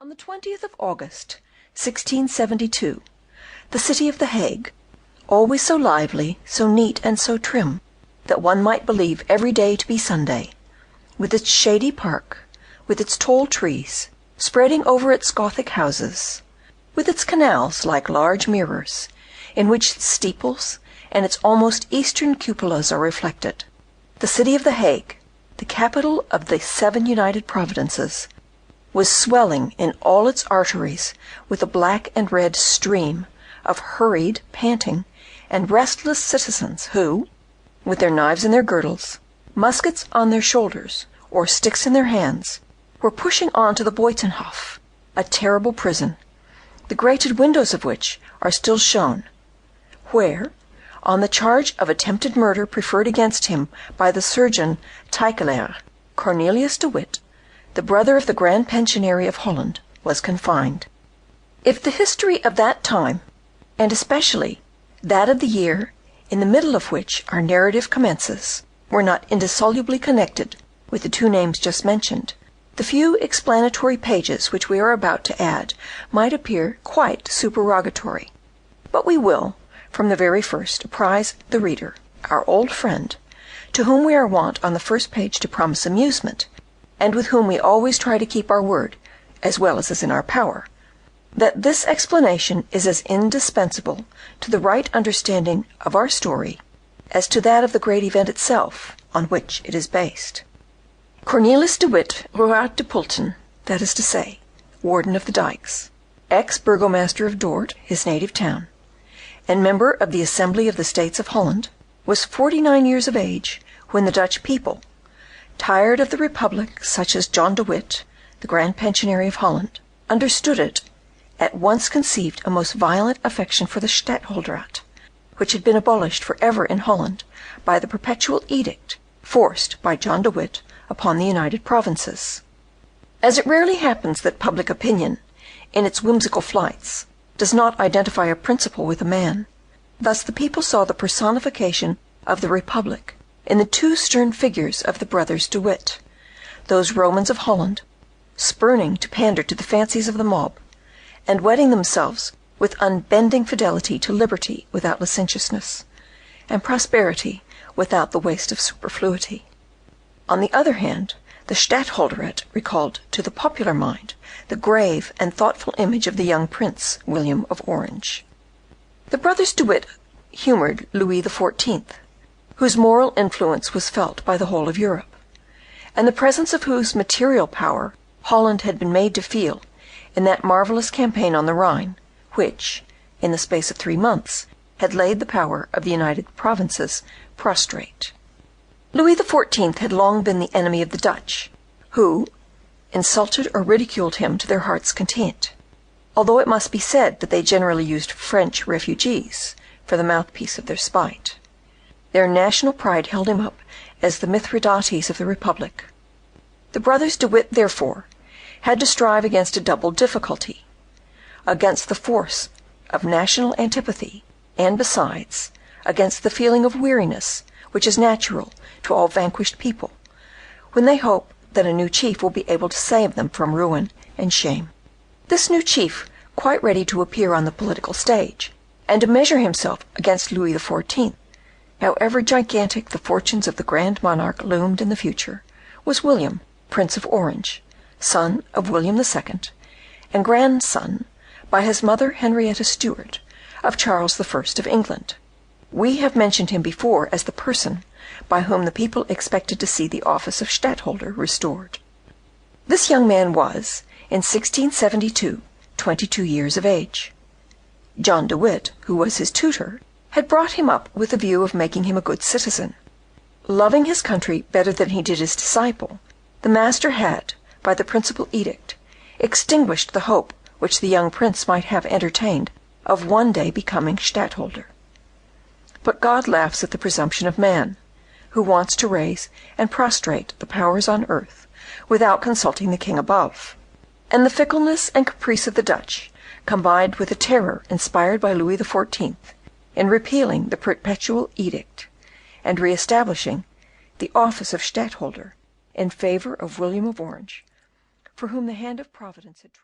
On the 20th of August, 1672, the city of The Hague, always so lively, so neat, and so trim, that one might believe every day to be Sunday, with its shady park, with its tall trees, spreading over its Gothic houses, with its canals like large mirrors, in which its steeples and its almost eastern cupolas are reflected, the city of The Hague, the capital of the 7 United Providences, was swelling in all its arteries with a black and red stream of hurried, panting, and restless citizens who, with their knives in their girdles, muskets on their shoulders, or sticks in their hands, were pushing on to the Buitenhof, a terrible prison, the grated windows of which are still shown, where, on the charge of attempted murder preferred against him by the surgeon Tijkelaar, Cornelius de Witt, the brother of the Grand Pensionary of Holland, was confined. If the history of that time, and especially that of the year in the middle of which our narrative commences, were not indissolubly connected with the 2 names just mentioned, the few explanatory pages which we are about to add might appear quite supererogatory. But we will, from the very first, apprise the reader, our old friend, to whom we are wont on the first page to promise amusement, and with whom we always try to keep our word, as well as is in our power, that this explanation is as indispensable to the right understanding of our story as to that of the great event itself on which it is based. Cornelis de Witt, Ruat de Pulten, that is to say, Warden of the Dykes, ex-burgomaster of Dort, his native town, and member of the Assembly of the States of Holland, was 49 years of age when the Dutch people, tired of the Republic such as Johan de Witt, the Grand Pensionary of Holland, understood it, at once conceived a most violent affection for the Stadtholderate, which had been abolished for ever in Holland by the perpetual edict forced by Johan de Witt upon the United Provinces. As it rarely happens that public opinion, in its whimsical flights, does not identify a principle with a man, thus the people saw the personification of the Republic in the 2 stern figures of the brothers de Witt, those Romans of Holland, spurning to pander to the fancies of the mob, and wedding themselves with unbending fidelity to liberty without licentiousness, and prosperity without the waste of superfluity. On the other hand, the Stadtholderate recalled to the popular mind the grave and thoughtful image of the young Prince William of Orange. The brothers de Witt humoured Louis XIV, whose moral influence was felt by the whole of Europe, and the presence of whose material power Holland had been made to feel in that marvellous campaign on the Rhine, which, in the space of 3 months, had laid the power of the United Provinces prostrate. Louis XIV had long been the enemy of the Dutch, who insulted or ridiculed him to their heart's content, although it must be said that they generally used French refugees for the mouthpiece of their spite. Their national pride held him up as the Mithridates of the Republic. The brothers de Witt, therefore, had to strive against a double difficulty, against the force of national antipathy, and besides, against the feeling of weariness which is natural to all vanquished people, when they hope that a new chief will be able to save them from ruin and shame. This new chief, quite ready to appear on the political stage, and to measure himself against Louis XIV, however gigantic the fortunes of the grand monarch loomed in the future, was William, Prince of Orange, son of William II, and grandson, by his mother Henrietta Stuart, of Charles I of England. We have mentioned him before as the person by whom the people expected to see the office of Stadtholder restored. This young man was, in 1672, 22 years of age. Johan de Witt, who was his tutor, had brought him up with the view of making him a good citizen. Loving his country better than he did his disciple, the master had, by the principal edict, extinguished the hope which the young prince might have entertained of one day becoming Stadtholder. But God laughs at the presumption of man, who wants to raise and prostrate the powers on earth without consulting the king above. And the fickleness and caprice of the Dutch, combined with the terror inspired by Louis XIV in repealing the perpetual edict, and re-establishing the office of Stadtholder in favor of William of Orange, for whom the hand of Providence had